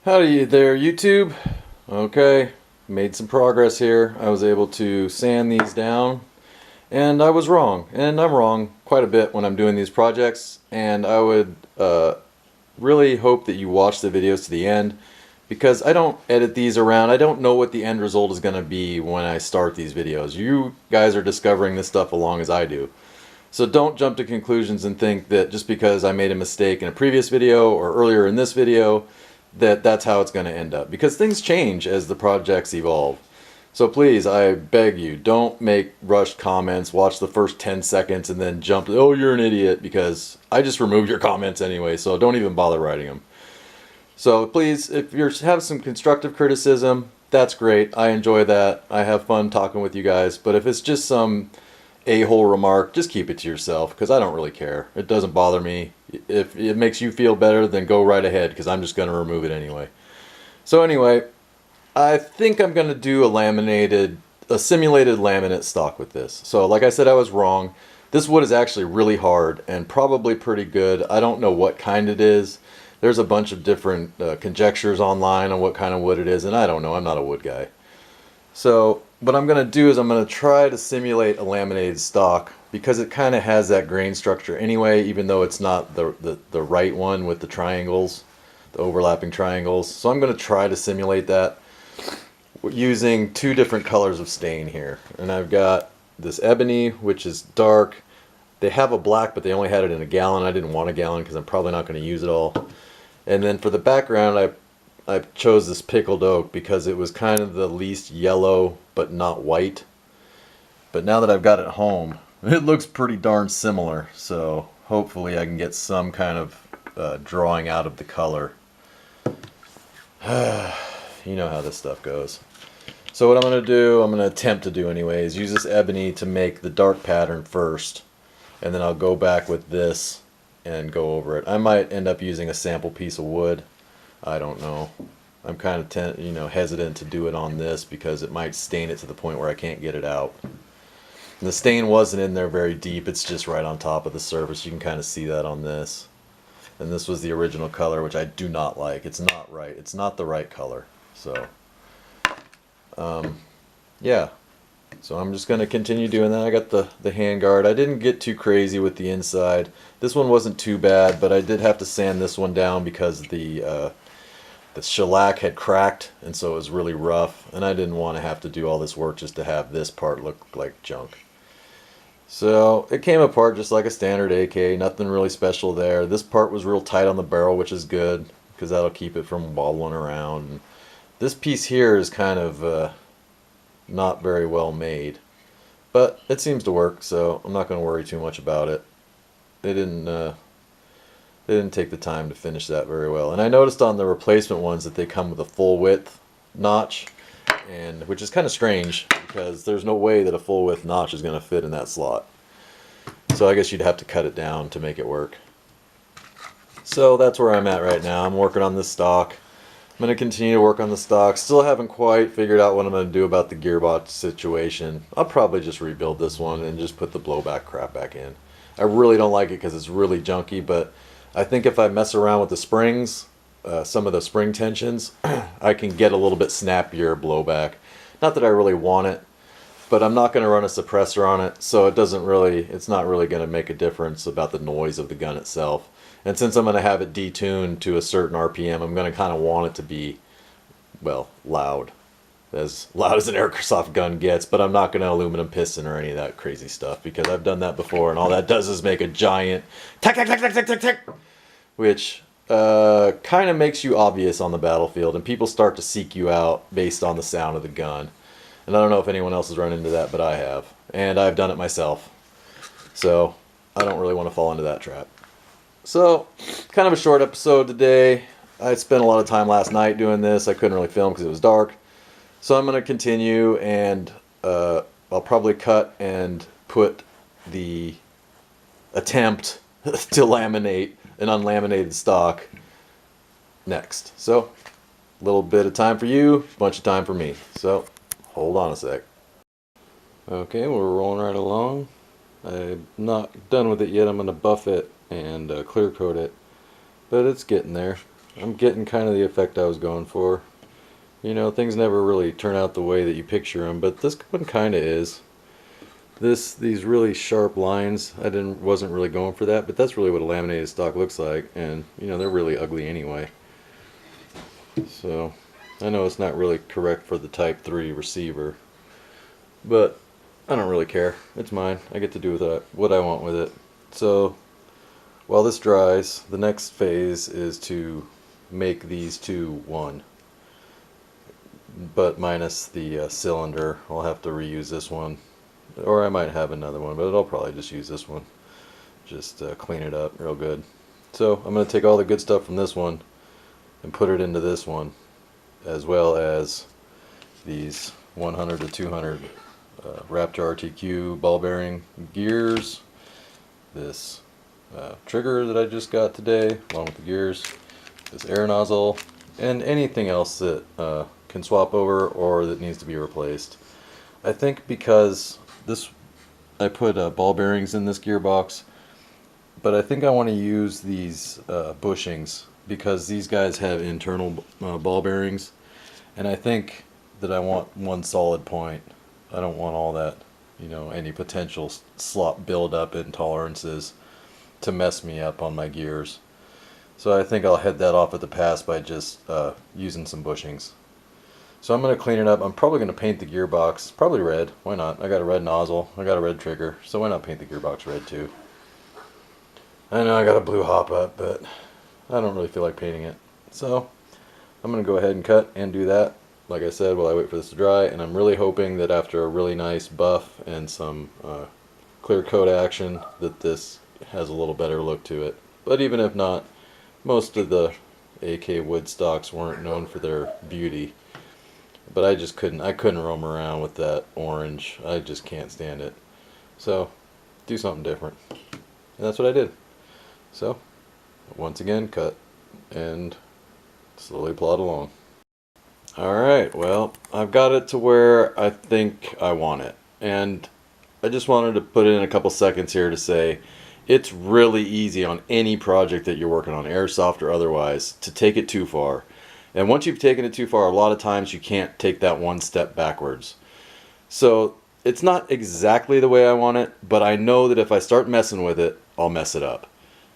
Howdy there, YouTube. Okay, made some progress here. I was able to sand these down, and I was wrong. And I'm wrong quite a bit when I'm doing these projects, and I would really hope that you watch the videos to the end, because I don't edit these around. I don't know what the end result is going to be when I start these videos. You guys are discovering this stuff along as I do. So don't jump to conclusions and think that just because I made a mistake in a previous video or earlier in this video that's how it's going to end up, because things change as the projects evolve. So please, I beg you, don't make rushed comments, watch the first 10 seconds and then jump, oh, you're an idiot, because I just removed your comments anyway, so don't even bother writing them. So please, if you have some constructive criticism, that's great. I enjoy that. I have fun talking with you guys. But if it's just some a-hole remark, just keep it to yourself, because I don't really care. It doesn't bother me. If it makes you feel better, then go right ahead, because I'm just going to remove it anyway. So anyway, I think I'm going to do a simulated laminate stock with this. So like I said, I was wrong. This wood is actually really hard and probably pretty good. I don't know what kind it is. There's a bunch of different conjectures online on what kind of wood it is, and I don't know. I'm not a wood guy. So what I'm going to do is I'm going to try to simulate a laminated stock, because it kind of has that grain structure anyway, even though it's not the right one with the triangles, the overlapping triangles. So I'm going to try to simulate that using two different colors of stain here. And I've got this ebony, which is dark. They have a black, but they only had it in a gallon. I didn't want a gallon because I'm probably not going to use it all. And then for the background, I chose this pickled oak because it was kind of the least yellow but not white. But now that I've got it home, it looks pretty darn similar, so hopefully I can get some kind of drawing out of the color. You know how this stuff goes. So what I'm going to attempt to do anyway, is use this ebony to make the dark pattern first, and then I'll go back with this and go over it. I might end up using a sample piece of wood. I don't know. I'm kind of hesitant to do it on this because it might stain it to the point where I can't get it out. And the stain wasn't in there very deep, it's just right on top of the surface. You can kind of see that on this. And this was the original color, which I do not like. It's not right. It's not the right color. So, yeah. So I'm just going to continue doing that. I got the handguard. I didn't get too crazy with the inside. This one wasn't too bad, but I did have to sand this one down because the shellac had cracked, and so it was really rough. And I didn't want to have to do all this work just to have this part look like junk. So it came apart just like a standard AK, nothing really special there. This part was real tight on the barrel, which is good, because that'll keep it from wobbling around. And this piece here is kind of not very well made, but it seems to work, so I'm not going to worry too much about it. They didn't take the time to finish that very well. And I noticed on the replacement ones that they come with a full width notch, and which is kind of strange because there's no way that a full width notch is going to fit in that slot. So I guess you'd have to cut it down to make it work. So that's where I'm at right now. I'm working on this stock. I'm going to continue to work on the stock. Still haven't quite figured out what I'm going to do about the gearbox situation. I'll probably just rebuild this one and just put the blowback crap back in. I really don't like it because it's really junky, but I think if I mess around with the springs, some of the spring tensions, I can get a little bit snappier blowback. Not that I really want it, but I'm not going to run a suppressor on it, so it's not really going to make a difference about the noise of the gun itself. And since I'm going to have it detuned to a certain RPM, I'm going to kind of want it to be, well, loud. As loud as an airsoft gun gets, but I'm not going to aluminum piston or any of that crazy stuff, because I've done that before, and all that does is make a giant tack, tack, tack, tack, tack, tack, tack, which kind of makes you obvious on the battlefield, and people start to seek you out based on the sound of the gun. And I don't know if anyone else has run into that, but I have. And I've done it myself. So I don't really want to fall into that trap. So, kind of a short episode today. I spent a lot of time last night doing this. I couldn't really film because it was dark. So I'm going to continue, and I'll probably cut and put the attempt to laminate an unlaminated stock next. So, a little bit of time for you, a bunch of time for me. So, hold on a sec. Okay, we're rolling right along. I'm not done with it yet. I'm going to buff it and clear coat it, but it's getting there. I'm getting kind of the effect I was going for. You know, things never really turn out the way that you picture them, but this one kind of is. These really sharp lines, wasn't really going for that, but that's really what a laminated stock looks like, and you know, they're really ugly anyway. So, I know it's not really correct for the Type 3 receiver, but I don't really care. It's mine. I get to do with what I want with it. So, while this dries, the next phase is to make these two one, but minus the cylinder. I'll have to reuse this one, or I might have another one, but I'll probably just use this one. Just clean it up real good. So I'm going to take all the good stuff from this one and put it into this one, as well as these 100 to 200 Raptor RTQ ball bearing gears, this trigger that I just got today along with the gears, this air nozzle, and anything else that can swap over or that needs to be replaced. I think because I put ball bearings in this gearbox, but I think I want to use these bushings because these guys have internal ball bearings, and I think that I want one solid point. I don't want all that, you know, any potential slop buildup in tolerances to mess me up on my gears. So I think I'll head that off at the pass by just using some bushings. So I'm going to clean it up. I'm probably going to paint the gearbox, probably red. Why not? I got a red nozzle, I got a red trigger, so why not paint the gearbox red too? I know I got a blue hop up, but I don't really feel like painting it. So I'm going to go ahead and cut and do that, like I said, while I wait for this to dry. And I'm really hoping that after a really nice buff and some clear coat action that this has a little better look to it. But even if not, most of the AK wood stocks weren't known for their beauty. But I couldn't roam around with that orange. I just can't stand it. So, do something different. And that's what I did. So, once again, cut and slowly plod along. Alright, well, I've got it to where I think I want it. And I just wanted to put in a couple seconds here to say it's really easy on any project that you're working on, Airsoft or otherwise, to take it too far. And once you've taken it too far, a lot of times you can't take that one step backwards. So it's not exactly the way I want it, but I know that if I start messing with it, I'll mess it up.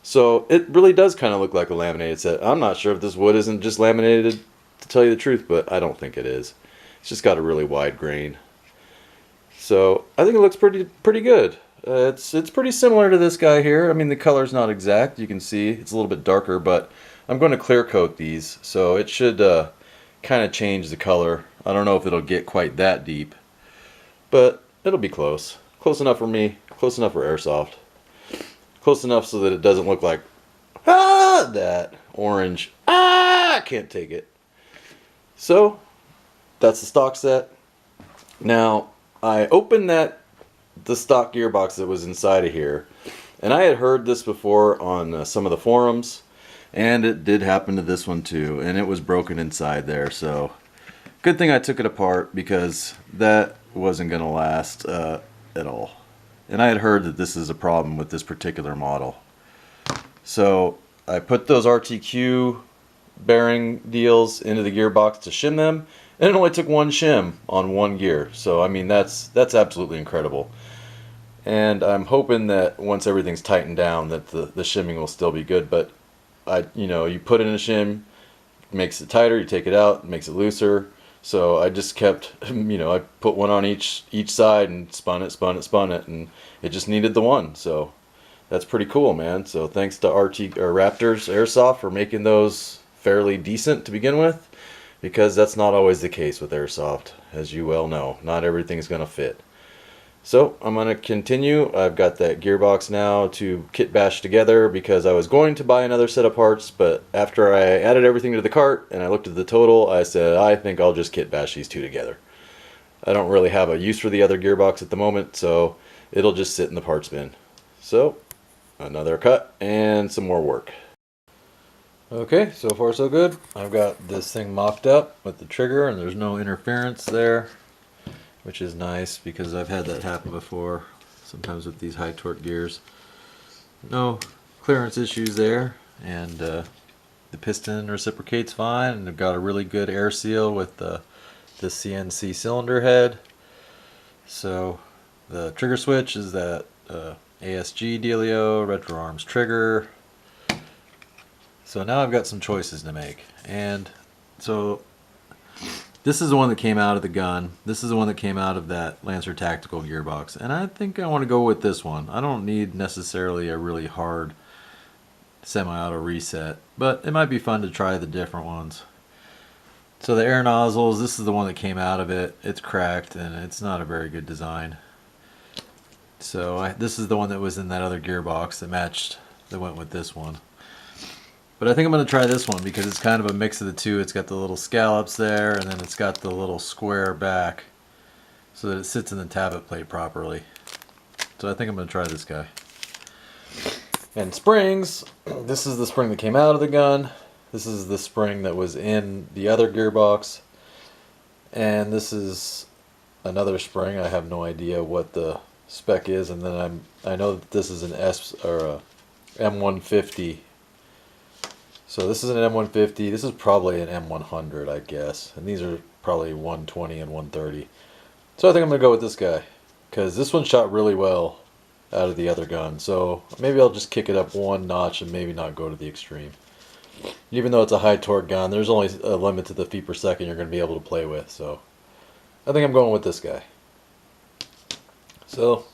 So it really does kind of look like a laminated set. I'm not sure if this wood isn't just laminated, to tell you the truth, but I don't think it is. It's just got a really wide grain. So I think it looks pretty good. It's pretty similar to this guy here. I mean, the color's not exact. You can see it's a little bit darker, but I'm going to clear coat these, so it should kind of change the color. I don't know if it'll get quite that deep, but it'll be close. Close enough for me, close enough for Airsoft. Close enough so that it doesn't look like, that orange, I can't take it. So, that's the stock set. Now, I opened the stock gearbox that was inside of here, and I had heard this before on some of the forums. And it did happen to this one too, and it was broken inside there, so good thing I took it apart because that wasn't going to last at all. And I had heard that this is a problem with this particular model. So I put those RTQ bearing deals into the gearbox to shim them, and it only took one shim on one gear. So I mean, that's absolutely incredible. And I'm hoping that once everything's tightened down that the shimming will still be good, but you put in a shim, makes it tighter, you take it out, it makes it looser. So I just kept, I put one on each side and spun it, and it just needed the one. So that's pretty cool, man. So thanks to Raptors Airsoft for making those fairly decent to begin with, because that's not always the case with Airsoft, as you well know. Not everything's going to fit. So I'm going to continue. I've got that gearbox now to kit bash together because I was going to buy another set of parts, but after I added everything to the cart and I looked at the total, I said, I think I'll just kit bash these two together. I don't really have a use for the other gearbox at the moment, so it'll just sit in the parts bin. So, another cut and some more work. Okay, so far so good. I've got this thing mocked up with the trigger and there's no interference there, which is nice because I've had that happen before, sometimes with these high torque gears. No clearance issues there, and the The piston reciprocates fine, and I've got a really good air seal with the CNC cylinder head. So the trigger switch is that ASG dealio, retro arms trigger. So now I've got some choices to make, and so this is the one that came out of the gun. This is the one that came out of that Lancer Tactical gearbox, and I think I want to go with this one. I don't need necessarily a really hard semi-auto reset, but it might be fun to try the different ones. So the air nozzles, this is the one that came out of it. It's cracked and it's not a very good design. So this is the one that was in that other gearbox that went with this one. But I think I'm going to try this one because it's kind of a mix of the two. It's got the little scallops there, and then it's got the little square back so that it sits in the tabbet plate properly. So I think I'm going to try this guy. And springs, this is the spring that came out of the gun. This is the spring that was in the other gearbox. And this is another spring. I have no idea what the spec is. And then I know that this is an a M150. So this is an M150. This is probably an M100, I guess. And these are probably 120 and 130. So I think I'm going to go with this guy, because this one shot really well out of the other gun. So maybe I'll just kick it up one notch and maybe not go to the extreme. Even though it's a high torque gun, there's only a limit to the feet per second you're going to be able to play with. So I think I'm going with this guy. So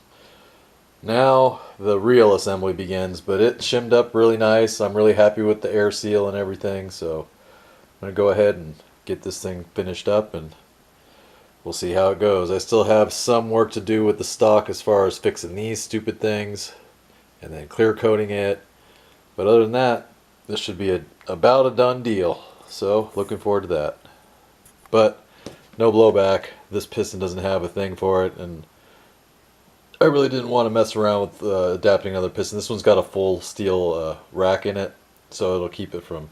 now the real assembly begins, but it shimmed up really nice. I'm really happy with the air seal and everything, so I'm going to go ahead and get this thing finished up and we'll see how it goes. I still have some work to do with the stock as far as fixing these stupid things and then clear coating it, but other than that, this should be about a done deal. So looking forward to that. But no blowback. This piston doesn't have a thing for it, and I really didn't want to mess around with adapting another piston. This one's got a full steel rack in it, so it'll keep it from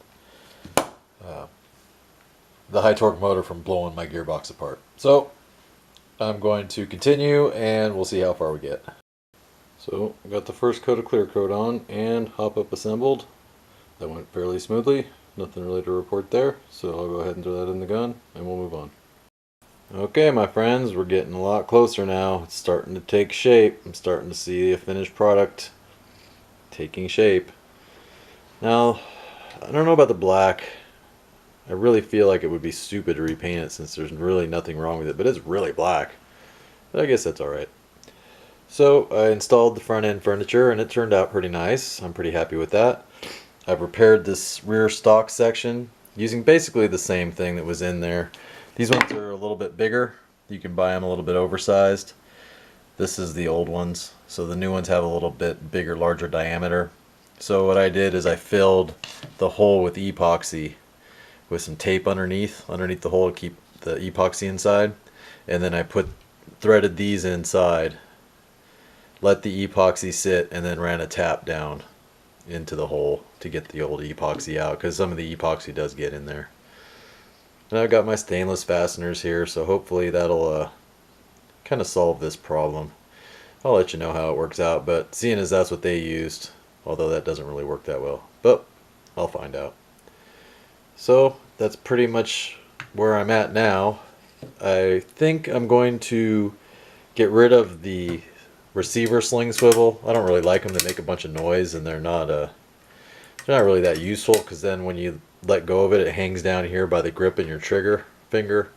the high torque motor from blowing my gearbox apart. So I'm going to continue and we'll see how far we get. So I got the first coat of clear coat on and hop up assembled. That went fairly smoothly. Nothing really to report there, so I'll go ahead and throw that in the gun and we'll move on. Okay, my friends, we're getting a lot closer now. It's starting to take shape. I'm starting to see a finished product taking shape. Now, I don't know about the black. I really feel like it would be stupid to repaint it since there's really nothing wrong with it, but it's really black. But I guess that's alright. So I installed the front end furniture and it turned out pretty nice. I'm pretty happy with that. I've repaired this rear stock section using basically the same thing that was in there. These ones are a little bit bigger. You can buy them a little bit oversized. This is the old ones. So the new ones have a little bit bigger, larger diameter. So what I did is I filled the hole with epoxy with some tape underneath the hole to keep the epoxy inside. And then I threaded these inside, let the epoxy sit, and then ran a tap down into the hole to get the old epoxy out, because some of the epoxy does get in there. And I've got my stainless fasteners here, so hopefully that'll kind of solve this problem. I'll let you know how it works out, but seeing as that's what they used, although that doesn't really work that well, but I'll find out. So that's pretty much where I'm at now. I think I'm going to get rid of the receiver sling swivel. I don't really like them. They make a bunch of noise and they're not really that useful, because then when you let go of it, it hangs down here by the grip in your trigger finger.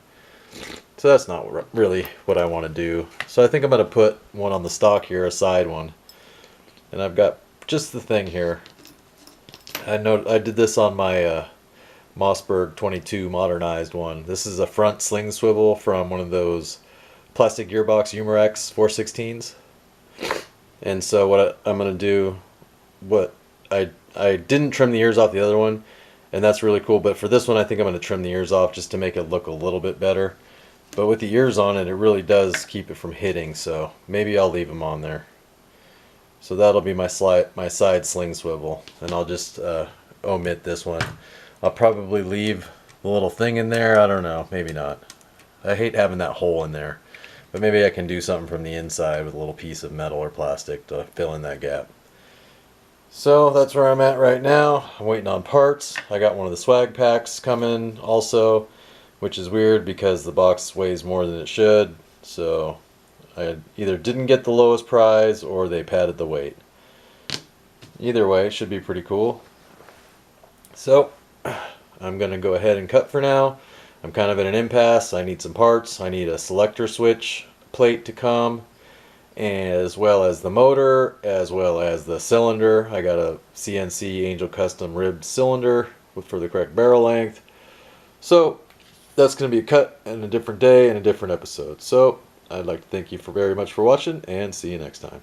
So that's not really what I want to do. So I think I'm going to put one on the stock here, a side one. And I've got just the thing here. I did this on my Mossberg 22 modernized one. This is a front sling swivel from one of those plastic gearbox Umarex 416s. And so what I'm going to do, I didn't trim the ears off the other one, and that's really cool, but for this one I think I'm going to trim the ears off just to make it look a little bit better. But with the ears on it, it really does keep it from hitting, so maybe I'll leave them on there. So that'll be my side sling swivel, and I'll just omit this one. I'll probably leave the little thing in there, I don't know, maybe not. I hate having that hole in there, but maybe I can do something from the inside with a little piece of metal or plastic to fill in that gap. So that's where I'm at right now. I'm waiting on parts. I got one of the swag packs coming also, which is weird because the box weighs more than it should. So I either didn't get the lowest price or they padded the weight. Either way, it should be pretty cool. So I'm going to go ahead and cut for now. I'm kind of in an impasse. I need some parts. I need a selector switch plate to come, as well as the motor, as well as the cylinder. I got a CNC Angel Custom ribbed cylinder for the correct barrel length. So that's going to be a cut in a different day and a different episode. So I'd like to thank you very much for watching, and see you next time.